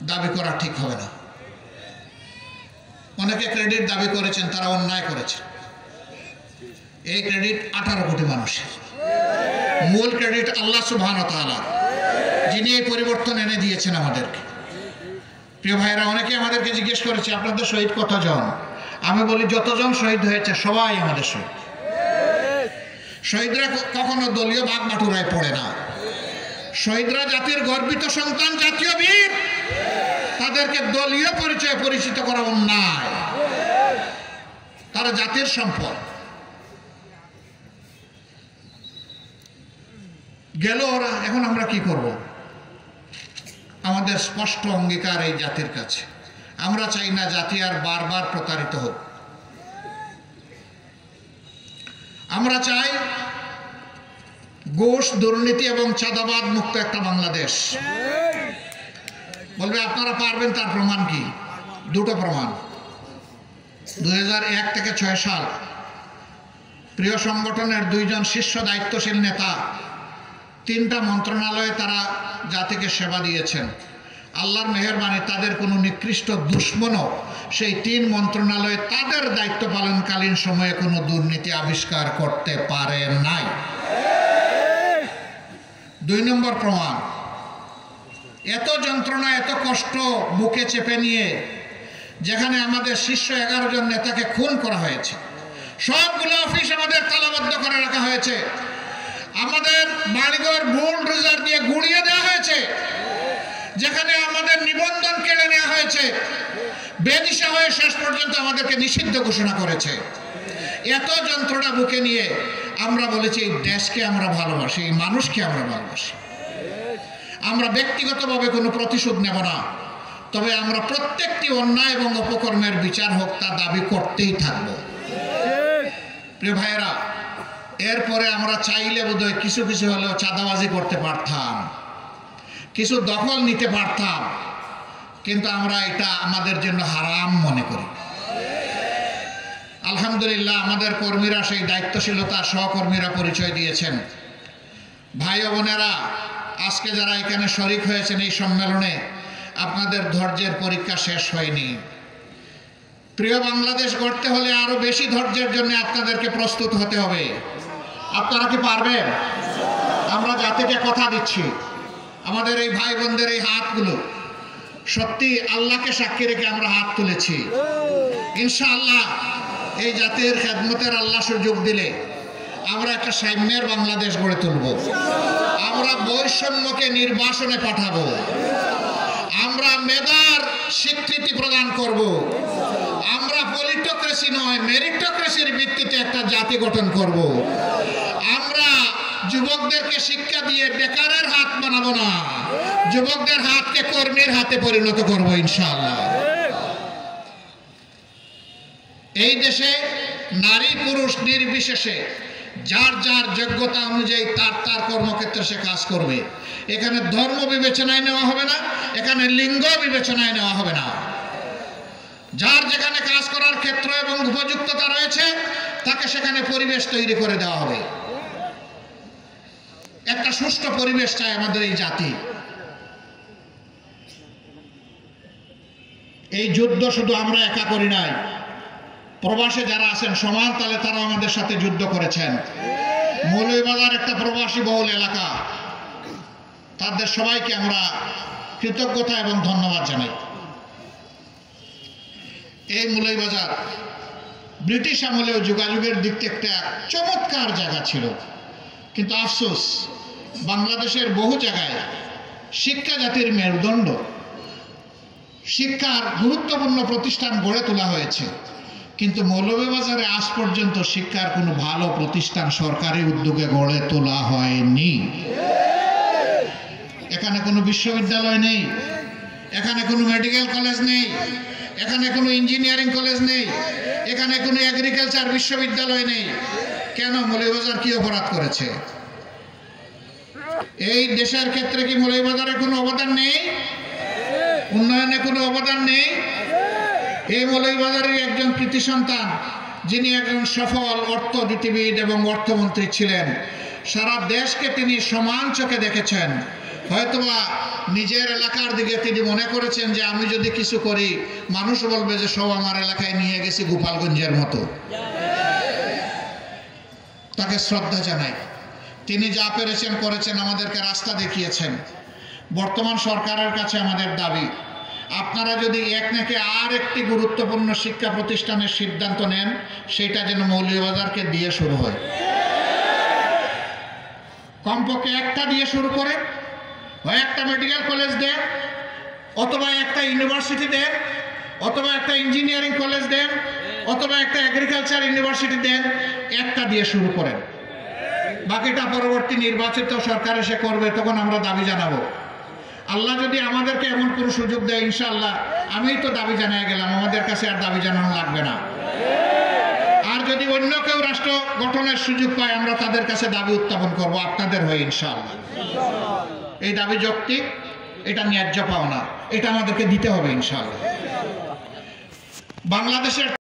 দাবি করা ঠিক হবে না। অনেকে ক্রেডিট দাবি করেছেন, তারা অন্যায় করেছে। এই ক্রেডিট 18 কোটি মানুষের। মূল ক্রেডিট আল্লাহ সুবহানাহু ওয়া তাআলা, যিনি এই পরিবর্তন এনে দিয়েছেন আমাদেরকে। প্রিয় ভাইরা, অনেকে আমাদেরকে জিজ্ঞেস করেছে আপনাদের শহীদ কতজন। আমি বলি যতজন শহীদ হয়েছে সবাই আমাদের শহীদ। শহীদরা কখনো দলীয় ভাগ বাটুরায় পড়ে না। শহীদরা জাতির গর্বিত সন্তান, জাতীয় বীর। তাদেরকে দলীয় পরিচয়ে পরিচিত করা অন্যায়। তারা জাতির সম্পদ। গেল ওরা, এখন আমরা কি করব? আমাদের স্পষ্ট অঙ্গীকার এই জাতির কাছে, আমরা চাই না জাতি আর বারবার প্রতারিত হোক। আমরা চাই ঘুষ, দুর্নীতি এবং চাঁদাবাদ মুক্ত একটা বাংলাদেশ। বলবে আপনারা পারবেন, তার প্রমাণ কি? দুটো প্রমাণ। 2001 থেকে 6 সাল প্রিয় সংগঠনের 2 জন শীর্ষ দায়িত্বশীল নেতা 3টা মন্ত্রণালয়ে তারা জাতিকে সেবা দিয়েছেন। আল্লাহর মেহেরবানি, তাদের কোনো নিকৃষ্ট দুশ্মনও সেই 3 মন্ত্রণালয়ে তাদের দায়িত্ব পালনকালীন সময়ে কোনো দুর্নীতি আবিষ্কার করতে পারে নাই। 2 নম্বর প্রমাণ, এত যন্ত্রণা, এত কষ্ট বুকে চেপে নিয়ে যেখানে আমাদের শীর্ষ 11 জন নেতাকে খুন করা হয়েছে, সবগুলো অফিস আমাদের তালাবদ্ধ করে রাখা হয়েছে, আমাদের বাড়িঘর বুলডোজার দিয়ে গুড়িয়ে দেওয়া হয়েছে, যেখানে আমাদের নিবন্ধন কেড়ে নেওয়া হয়েছে, বেদিশা হয়ে শেষ পর্যন্ত আমাদেরকে নিষিদ্ধ ঘোষণা করেছে। এত যন্ত্রণা বুকে নিয়ে আমরা বলেছি এই দেশকে আমরা ভালোবাসি, এই মানুষকে আমরা ভালোবাসি। আমরা ব্যক্তিগতভাবে কোনো প্রতিশোধ নেব না, তবে আমরা প্রত্যেকটি অন্যায় এবং অপকর্মের বিচার হোক তা দাবি করতেই থাকব। প্রিয় ভাইয়েরা, এরপরে আমরা চাইলে বোধহয় কিছু কিছু হলেও চাঁদাবাজি করতে পারতাম, কিছু দখল নিতে পারতাম, কিন্তু আমরা এটা আমাদের জন্য হারাম মনে করি। আলহামদুলিল্লাহ, আমাদের কর্মীরা সেই দায়িত্বশীলতা, সহকর্মীরা পরিচয় দিয়েছেন। ভাই ও বোনেরা, আজকে যারা এখানে শরিক হয়েছেন এই সম্মেলনে, আপনাদের ধৈর্যের পরীক্ষা শেষ হয়নি। প্রিয় বাংলাদেশ গড়তে হলে আরো বেশি ধৈর্যের জন্য আপনাদেরকে প্রস্তুত হতে হবে। আপনারা কি পারবেন? আমরা জাতিকে কথা দিচ্ছি, আমাদের এই ভাই বোনদের এই হাতগুলো সত্যি আল্লাহকে সাক্ষী রেখে আমরা হাত তুলেছি। ইনশাআল্লাহ এই জাতির খেদমতের আল্লাহ সুযোগ দিলে আমরা একটা সাম্যের বাংলাদেশ গড়ে তুলব। আমরা বৈষম্যকে নির্বাসনে পাঠাবো। আমরা মেধার স্বীকৃতি প্রদান করব। আমরা পলিটোক্রেসি নয়, মেরিটোক্রেসির ভিত্তিতে একটা জাতি গঠন করব। আমরা যুবকদেরকে শিক্ষা দিয়ে বেকারের হাত বানাবো না, যুবকদের হাতকে কর্মীর হাতে পরিণত করব ইনশাআল্লাহ। এই দেশে নারী পুরুষ নির্বিশেষে যার যার যোগ্যতা অনুযায়ী তার তার কর্মক্ষেত্রে সে কাজ করবে। এখানে ধর্ম বিবেচনায় নেওয়া হবে না, এখানে লিঙ্গ বিবেচনায় নেওয়া হবে না। যার যেখানে কাজ করার ক্ষেত্র এবং উপযুক্ততা রয়েছে তাকে সেখানে পরিবেশ তৈরি করে দেওয়া হবে। একটা সুষ্ঠু পরিবেশ চাই আমাদের এই জাতি। এই যুদ্ধ শুধু আমরা একা করি নাই, প্রবাসে যারা আছেন সমান তালে তারা আমাদের সাথে যুদ্ধ করেছেন। মৌলভীবাজার একটা প্রবাসী বহুল এলাকা, তাদের সবাইকে আমরা কৃতজ্ঞতা এবং ধন্যবাদ জানাই। এই মৌলভীবাজার ব্রিটিশ আমলেও যোগাযোগের দিক থেকে একটা চমৎকার জায়গা ছিল, কিন্তু আফসোস বাংলাদেশের বহু জায়গায় শিক্ষা জাতির মেরুদণ্ড, শিক্ষার গুরুত্বপূর্ণ প্রতিষ্ঠান গড়ে তোলা হয়েছে, কিন্তু মৌলভীবাজারে আজ পর্যন্ত শিক্ষার কোনো ভালো প্রতিষ্ঠান সরকারি উদ্যোগে গড়ে তোলা হয়নি। এখানে কোনো বিশ্ববিদ্যালয় নেই, এখানে কোনো মেডিকেল কলেজ নেই, এখানে কোনো ইঞ্জিনিয়ারিং কলেজ নেই, এখানে কোনো এগ্রিকালচার বিশ্ববিদ্যালয় নেই। কেন? মৌলভীবাজার কি অপরাধ করেছে? এই দেশের ক্ষেত্রে কি মৌলভীবাজারের কোনো অবদান নেই? উন্নয়নে কোনো অবদান নেই? এই মৌলভীবাজারের একজন কৃতি সন্তান, যিনি একজন সফল অর্থনীতিবিদ এবং অর্থমন্ত্রী ছিলেন, সারা দেশকে তিনি সমান চোখে দেখেছেন। হয়তোবা নিজের এলাকার দিকে তিনি মনে করেছেন যে আমি যদি কিছু করি মানুষ বলবে যে সব আমার এলাকায় নিয়ে গেছি গোপালগঞ্জের মতো। তাকে শ্রদ্ধা জানাই। তিনি যা পেরেছেন করেছেন, আমাদেরকে রাস্তা দেখিয়েছেন। বর্তমান সরকারের কাছে আমাদের দাবি, আপনারা যদি এক নাকি আর একটি গুরুত্বপূর্ণ শিক্ষা প্রতিষ্ঠানের সিদ্ধান্ত নেন, সেটা যেন মৌলভীবাজারকে দিয়ে শুরু হয়। কমপক্ষে একটা দিয়ে শুরু করেন, হয় একটা মেডিকেল কলেজ দেন, অথবা একটা ইউনিভার্সিটি দেন, অথবা একটা ইঞ্জিনিয়ারিং কলেজ দেন, অথবা একটা এগ্রিকালচার ইউনিভার্সিটি দেন। একটা দিয়ে শুরু করেন, বাকিটা পরবর্তী নির্বাচিত সরকার এসে করবে, তখন আমরা দাবি জানাবো। আল্লাহ যদি আমাদেরকে এমন কোনো সুযোগ দেয়, ইনশাআল্লাহ আমিই তো দাবি জানিয়ে গেলাম, আমাদের কাছে আর দাবি জানানো লাগবে না। আর যদি অন্য কেউ রাষ্ট্র গঠনের সুযোগ পায়, আমরা তাদের কাছে দাবি উত্থাপন করব আপনাদের হয়ে, ইনশাআল্লাহ। এই দাবি যৌক্তিক, এটা ন্যায্য পাওনা, এটা আমাদেরকে দিতে হবে ইনশাআল্লাহ। বাংলাদেশের